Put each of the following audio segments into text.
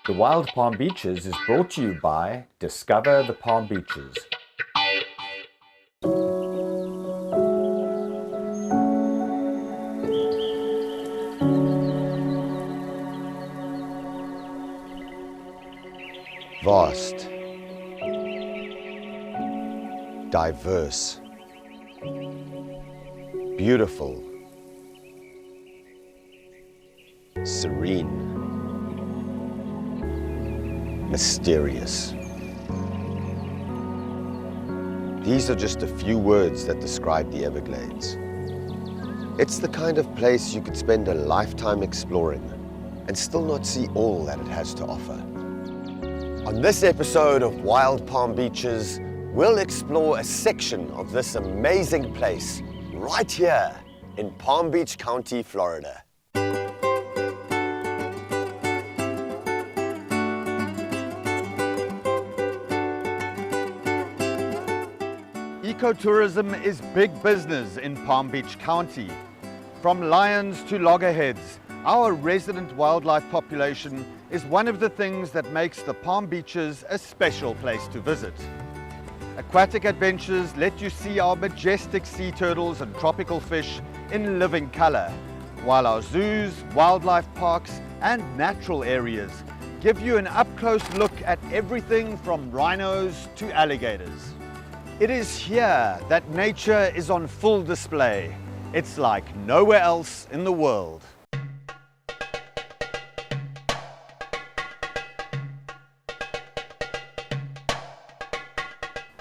The Wild Palm Beaches is brought to you by Discover the Palm Beaches. Vast, diverse, beautiful, serene, mysterious. These are just a few words that describe the Everglades. It's the kind of place you could spend a lifetime exploring and still not see all that it has to offer. On this episode of Wild Palm Beaches, we'll explore a section of this amazing place right here in Palm Beach County, Florida. Ecotourism is big business in Palm Beach County. From lions to loggerheads, our resident wildlife population is one of the things that makes the Palm Beaches a special place to visit. Aquatic adventures let you see our majestic sea turtles and tropical fish in living color, while our zoos, wildlife parks and natural areas give you an up-close look at everything from rhinos to alligators. It is here that nature is on full display. It's like nowhere else in the world.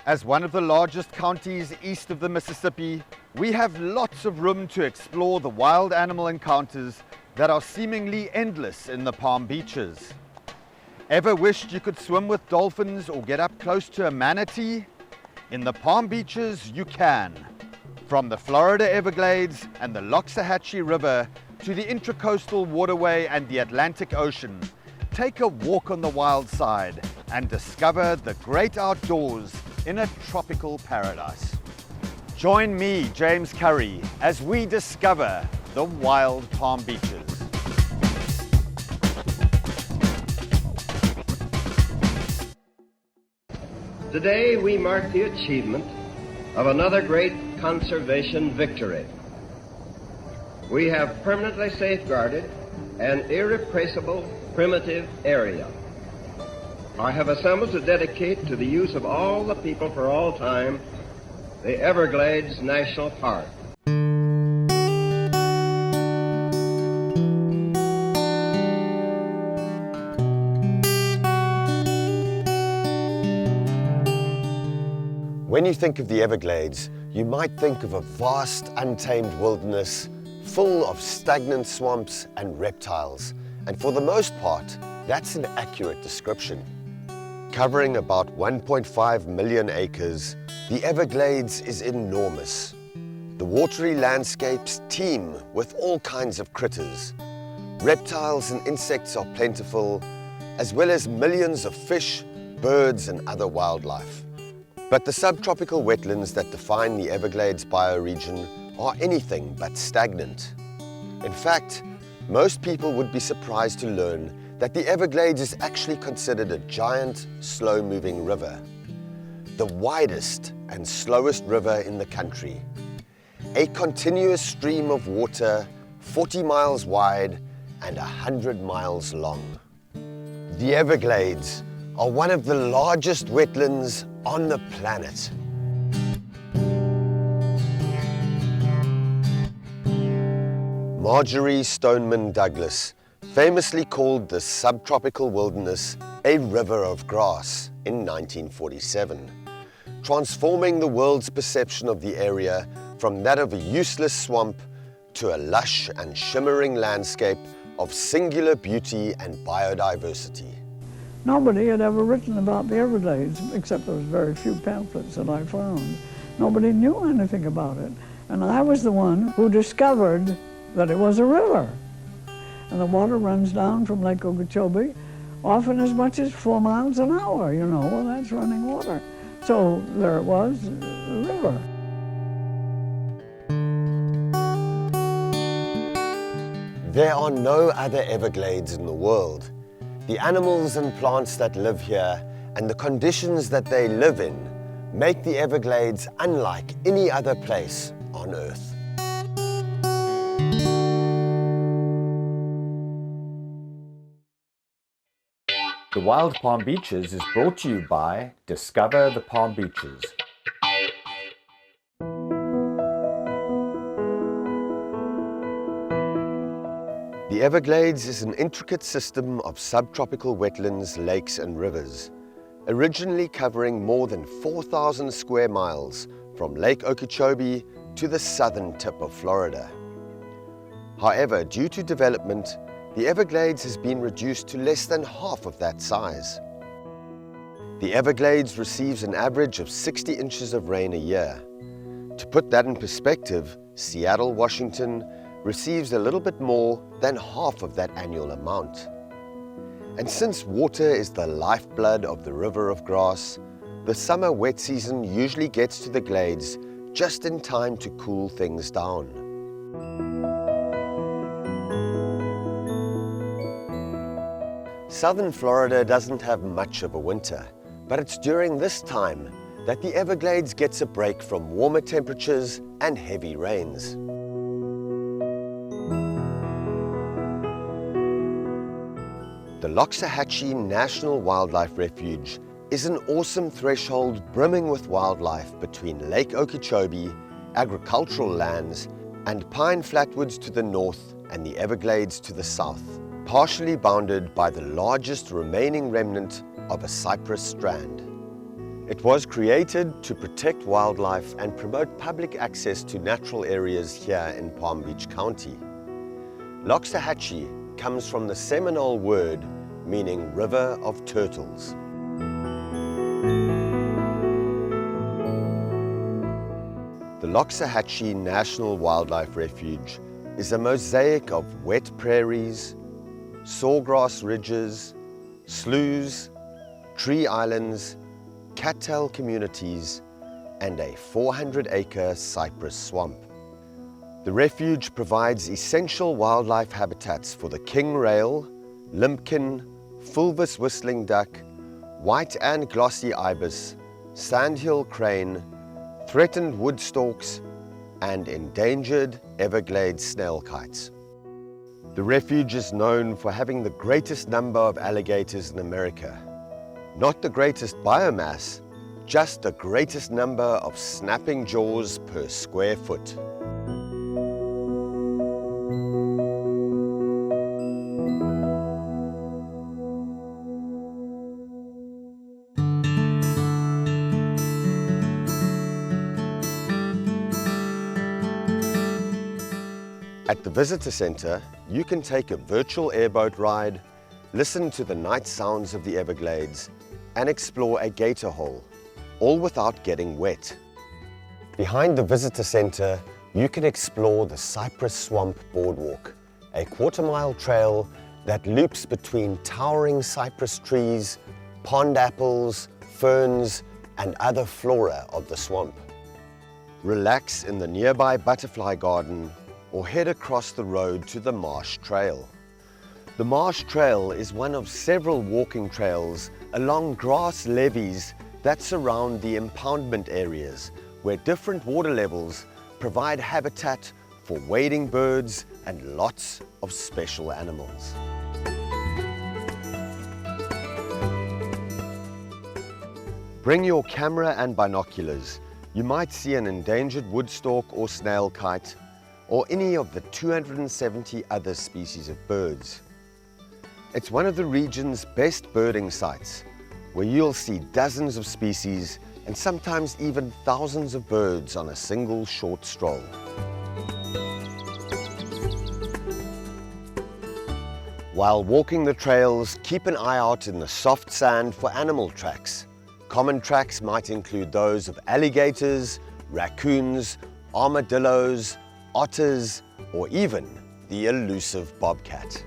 As one of the largest counties east of the Mississippi, we have lots of room to explore the wild animal encounters that are seemingly endless in the Palm Beaches. Ever wished you could swim with dolphins or get up close to a manatee? In the Palm Beaches, you can. From the Florida Everglades and the Loxahatchee River to the Intracoastal Waterway and the Atlantic Ocean, take a walk on the wild side and discover the great outdoors in a tropical paradise. Join me, James Curry, as we discover the Wild Palm Beaches. Today we mark the achievement of another great conservation victory. We have permanently safeguarded an irreplaceable primitive area. I have assembled to dedicate to the use of all the people for all time the Everglades National Park. When you think of the Everglades, you might think of a vast, untamed wilderness full of stagnant swamps and reptiles. And for the most part, that's an accurate description. Covering about 1.5 million acres, the Everglades is enormous. The watery landscapes teem with all kinds of critters. Reptiles and insects are plentiful, as well as millions of fish, birds, and other wildlife. But the subtropical wetlands that define the Everglades bioregion are anything but stagnant. In fact, most people would be surprised to learn that the Everglades is actually considered a giant, slow-moving river. The widest and slowest river in the country. A continuous stream of water, 40 miles wide and 100 miles long. The Everglades are one of the largest wetlands on the planet. Marjory Stoneman Douglas famously called the subtropical wilderness a river of grass in 1947, transforming the world's perception of the area from that of a useless swamp to a lush and shimmering landscape of singular beauty and biodiversity. Nobody had ever written about the Everglades, except there was very few pamphlets that I found. Nobody knew anything about it. And I was the one who discovered that it was a river. And the water runs down from Lake Okeechobee, often as much as 4 miles an hour, you know. Well, that's running water. So there it was, a river. There are no other Everglades in the world. The animals and plants that live here and the conditions that they live in make the Everglades unlike any other place on Earth. The Wild Palm Beaches is brought to you by Discover the Palm Beaches. The Everglades is an intricate system of subtropical wetlands, lakes and rivers, originally covering more than 4,000 square miles from Lake Okeechobee to the southern tip of Florida. However, due to development, the Everglades has been reduced to less than half of that size. The Everglades receives an average of 60 inches of rain a year. To put that in perspective, Seattle, Washington receives a little bit more than half of that annual amount. And since water is the lifeblood of the River of Grass, the summer wet season usually gets to the Glades just in time to cool things down. Southern Florida doesn't have much of a winter, but it's during this time that the Everglades gets a break from warmer temperatures and heavy rains. The Loxahatchee National Wildlife Refuge is an awesome threshold brimming with wildlife between Lake Okeechobee, agricultural lands, and pine flatwoods to the north and the Everglades to the south, partially bounded by the largest remaining remnant of a cypress strand. It was created to protect wildlife and promote public access to natural areas here in Palm Beach County. Loxahatchee comes from the Seminole word meaning river of turtles. The Loxahatchee National Wildlife Refuge is a mosaic of wet prairies, sawgrass ridges, sloughs, tree islands, cattail communities, and a 400-acre cypress swamp. The refuge provides essential wildlife habitats for the king rail, limpkin, fulvous whistling duck, white and glossy ibis, sandhill crane, threatened wood storks, and endangered Everglades snail kites. The refuge is known for having the greatest number of alligators in America. Not the greatest biomass, just the greatest number of snapping jaws per square foot. At the Visitor Center, you can take a virtual airboat ride, listen to the night sounds of the Everglades, and explore a gator hole, all without getting wet. Behind the Visitor Center, you can explore the Cypress Swamp Boardwalk, a quarter-mile trail that loops between towering cypress trees, pond apples, ferns, and other flora of the swamp. Relax in the nearby Butterfly Garden or head across the road to the Marsh Trail. The Marsh Trail is one of several walking trails along grass levees that surround the impoundment areas where different water levels provide habitat for wading birds and lots of special animals. Bring your camera and binoculars. You might see an endangered woodstock or snail kite, or any of the 270 other species of birds. It's one of the region's best birding sites, where you'll see dozens of species and sometimes even thousands of birds on a single short stroll. While walking the trails, keep an eye out in the soft sand for animal tracks. Common tracks might include those of alligators, raccoons, armadillos, otters, or even the elusive bobcat.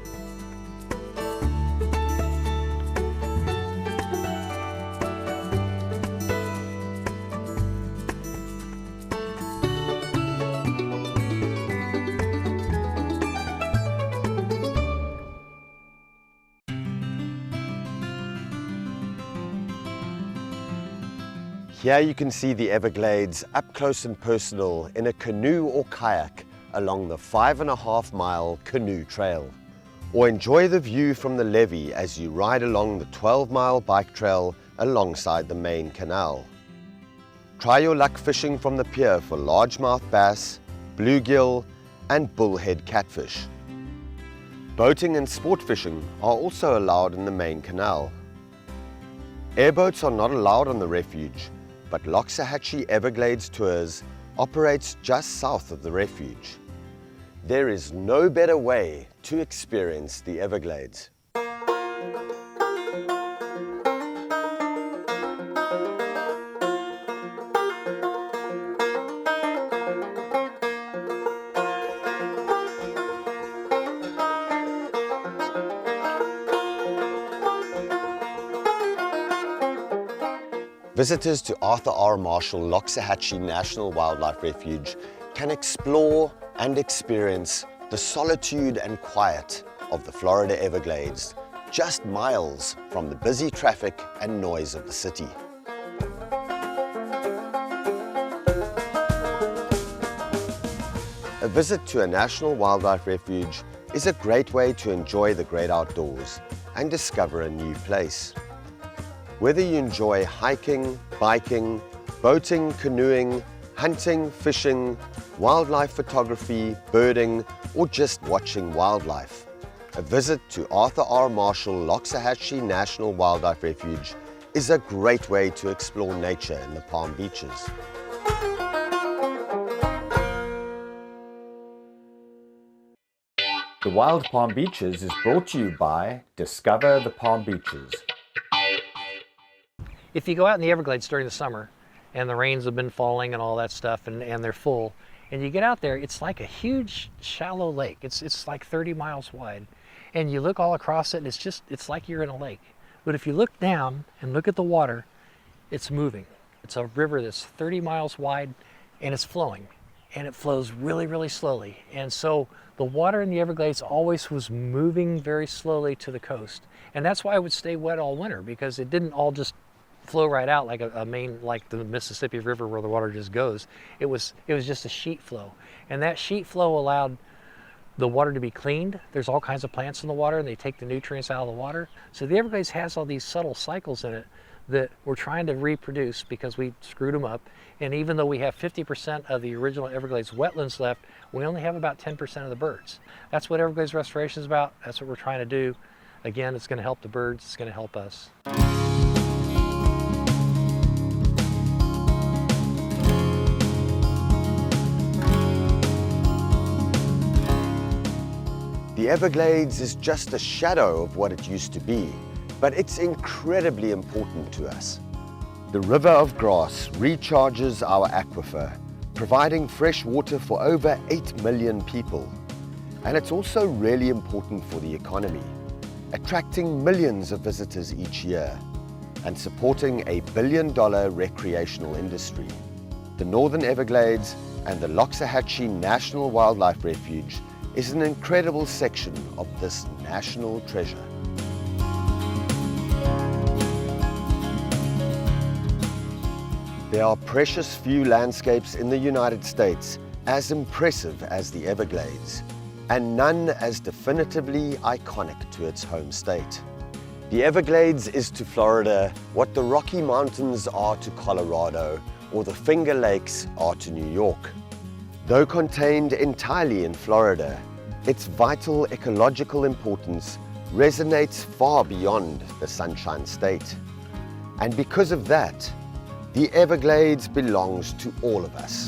Here you can see the Everglades up close and personal in a canoe or kayak along the 5.5-mile canoe trail. Or enjoy the view from the levee as you ride along the 12-mile bike trail alongside the main canal. Try your luck fishing from the pier for largemouth bass, bluegill and bullhead catfish. Boating and sport fishing are also allowed in the main canal. Airboats are not allowed on the refuge, but Loxahatchee Everglades Tours operates just south of the refuge. There is no better way to experience the Everglades. Visitors to Arthur R. Marshall Loxahatchee National Wildlife Refuge can explore and experience the solitude and quiet of the Florida Everglades, just miles from the busy traffic and noise of the city. A visit to a national wildlife refuge is a great way to enjoy the great outdoors and discover a new place. Whether you enjoy hiking, biking, boating, canoeing, hunting, fishing, wildlife photography, birding, or just watching wildlife, a visit to Arthur R. Marshall Loxahatchee National Wildlife Refuge is a great way to explore nature in the Palm Beaches. The Wild Palm Beaches is brought to you by Discover the Palm Beaches. If you go out in the Everglades during the summer and the rains have been falling and all that stuff and they're full, and you get out there, it's like a huge shallow lake. It's like 30 miles wide. And you look all across it and it's like you're in a lake. But if you look down and look at the water, it's moving. It's a river that's 30 miles wide and it's flowing. And it flows really, really slowly. And so the water in the Everglades always was moving very slowly to the coast. And that's why it would stay wet all winter, because it didn't all just flow right out like a main, like the Mississippi River where the water just goes. It was just a sheet flow. And that sheet flow allowed the water to be cleaned. There's all kinds of plants in the water and they take the nutrients out of the water. So the Everglades has all these subtle cycles in it that we're trying to reproduce because we screwed them up. And even though we have 50% of the original Everglades wetlands left, we only have about 10% of the birds. That's what Everglades restoration is about. That's what we're trying to do. Again, it's going to help the birds. It's going to help us. The Everglades is just a shadow of what it used to be, but it's incredibly important to us. The River of Grass recharges our aquifer, providing fresh water for over 8 million people. And it's also really important for the economy, attracting millions of visitors each year and supporting a billion-dollar recreational industry. The Northern Everglades and the Loxahatchee National Wildlife Refuge is an incredible section of this national treasure. There are precious few landscapes in the United States as impressive as the Everglades, and none as definitively iconic to its home state. The Everglades is to Florida what the Rocky Mountains are to Colorado, or the Finger Lakes are to New York. Though contained entirely in Florida, its vital ecological importance resonates far beyond the Sunshine State. And because of that, the Everglades belongs to all of us.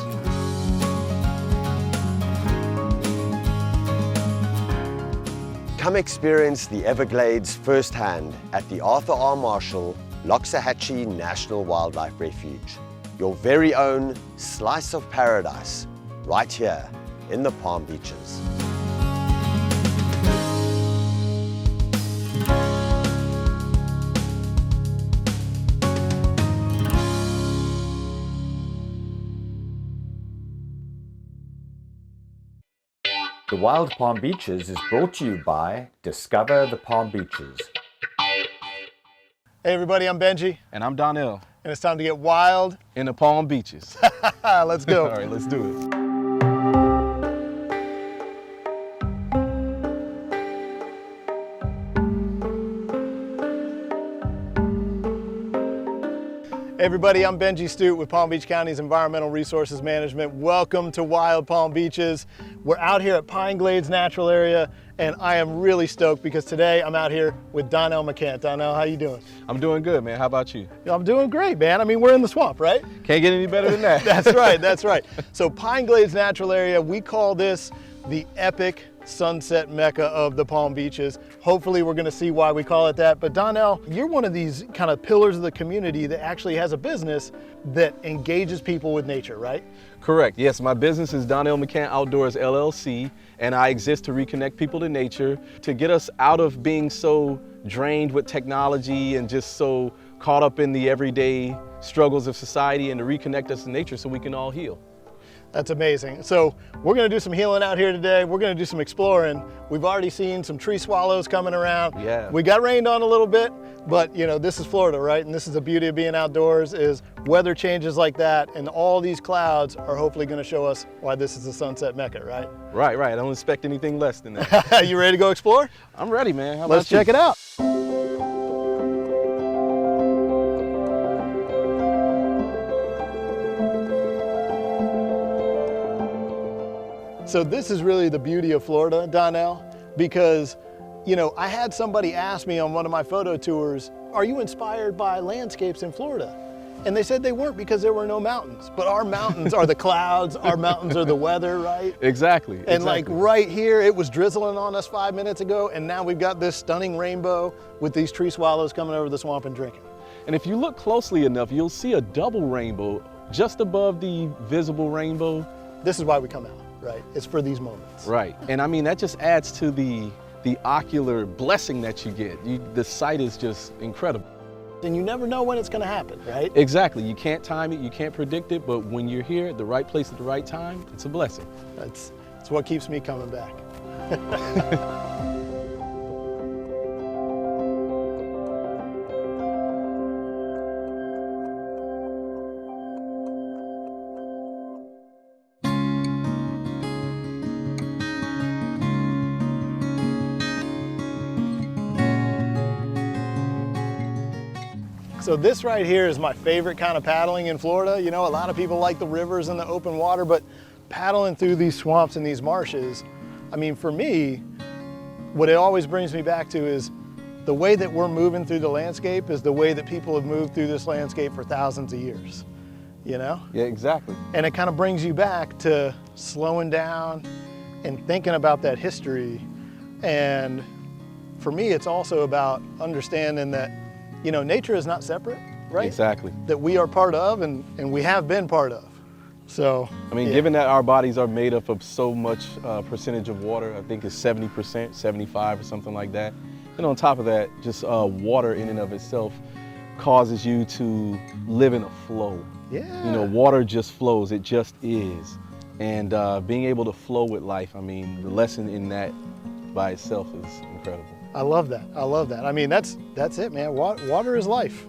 Come experience the Everglades firsthand at the Arthur R. Marshall Loxahatchee National Wildlife Refuge. Your very own slice of paradise right here in the Palm Beaches. The Wild Palm Beaches is brought to you by Discover the Palm Beaches. Hey everybody, I'm Benji. And I'm Donnell. and it's time to get wild in the Palm Beaches. Let's go. All right, let's do it. Hey everybody, I'm Benji Stute with Palm Beach County's Environmental Resources Management. Welcome to Wild Palm Beaches. We're out here at Pine Glades Natural Area, and I am really stoked because today I'm out here with Donnell McCant. Donnell, how you doing? I'm doing good, man. How about you? I'm doing great, man. I mean, we're in the swamp, right? Can't get any better than that. That's right, that's right. So Pine Glades Natural Area, we call this the epic sunset mecca of the Palm Beaches. Hopefully we're gonna see why we call it that. But Donnell, you're one of these kind of pillars of the community that actually has a business that engages people with nature, right? Correct. Yes, my business is Donnell McCant Outdoors LLC, and I exist to reconnect people to nature, to get us out of being so drained with technology and just so caught up in the everyday struggles of society, and to reconnect us to nature so we can all heal. That's amazing. So we're gonna do some healing out here today. We're gonna do some exploring. We've already seen some tree swallows coming around. Yeah. We got rained on a little bit, but you know, this is Florida, right? And this is the beauty of being outdoors, is weather changes like that, and all these clouds are hopefully gonna show us why this is a sunset mecca, right? Right. I don't expect anything less than that. You ready to go explore? I'm ready, man. How Let's about you? check it out. So this is really the beauty of Florida, Donnell, because, you know, I had somebody ask me on one of my photo tours, are you inspired by landscapes in Florida? And they said they weren't because there were no mountains. But our mountains are the clouds, our mountains are the weather, right? Exactly. And like right here, it was drizzling on us 5 minutes ago, and now we've got this stunning rainbow with these tree swallows coming over the swamp and drinking. And if you look closely enough, you'll see a double rainbow just above the visible rainbow. This is why we come out, right? It's for these moments. Right. And I mean, that just adds to the ocular blessing that you get. The sight is just incredible. And you never know when it's gonna happen, right? Exactly. You can't time it, you can't predict it, but when you're here at the right place at the right time, it's a blessing. That's what keeps me coming back. So this right here is my favorite kind of paddling in Florida. You know, a lot of people like the rivers and the open water, but paddling through these swamps and these marshes, I mean, for me, what it always brings me back to is the way that we're moving through the landscape is the way that people have moved through this landscape for thousands of years, you know? Yeah, exactly. And it kind of brings you back to slowing down and thinking about that history. And for me, it's also about understanding that, you know, nature is not separate, right? Exactly. That we are part of and we have been part of. So, I mean, yeah. given that our bodies are made up of so much percentage of water, I think it's 70%, 75 or something like that. And on top of that, just water in and of itself causes you to live in a flow. Yeah. You know, water just flows, it just is. And being able to flow with life, I mean, the lesson in that by itself is incredible. I love that. I love that. I mean, that's it, man. Water is life.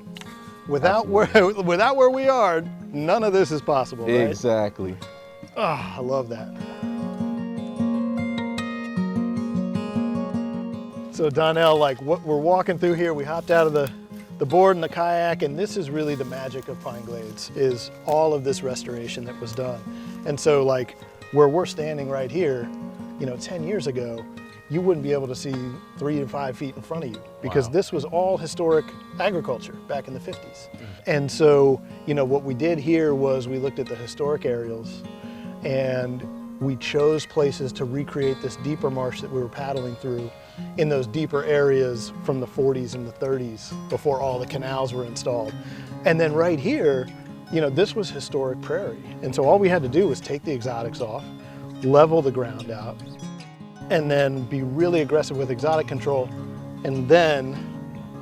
Without where we are, none of this is possible, right? Exactly. Oh, I love that. So Donnell, like what we're walking through here, we hopped out of the board and the kayak, and this is really the magic of Pine Glades, is all of this restoration that was done. And so like where we're standing right here, you know, 10 years ago, you wouldn't be able to see 3 to 5 feet in front of you because this was all historic agriculture back in the 50s. And so, you know, what we did here was we looked at the historic aerials and we chose places to recreate this deeper marsh that we were paddling through in those deeper areas from the 40s and the 30s before all the canals were installed. And then right here, you know, this was historic prairie. And so all we had to do was take the exotics off, level the ground out, and then be really aggressive with exotic control, and then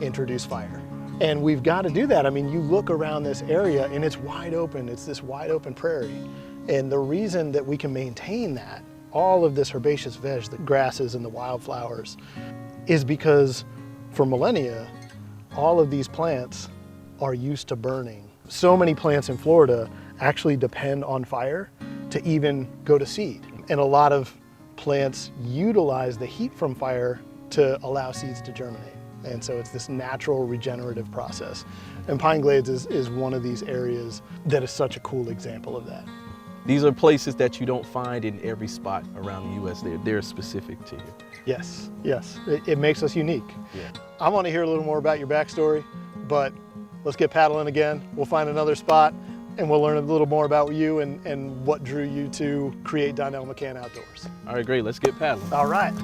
introduce fire. And we've got to do that. I mean, you look around this area and it's wide open. It's this wide open prairie. And the reason that we can maintain that, all of this herbaceous veg, the grasses and the wildflowers, is because for millennia, all of these plants are used to burning So many plants in Florida actually depend on fire to even go to seed. And a lot of plants utilize the heat from fire to allow seeds to germinate. And so it's this natural regenerative process. And Pine Glades is one of these areas that is such a cool example of that. These are places that you don't find in every spot around the U.S. They're specific to you. Yes, yes, it makes us unique. Yeah. I want to hear a little more about your backstory, but let's get paddling again. We'll find another spot and we'll learn a little more about you and what drew you to create Donnell McCann Outdoors. All right, great, let's get paddling. All right.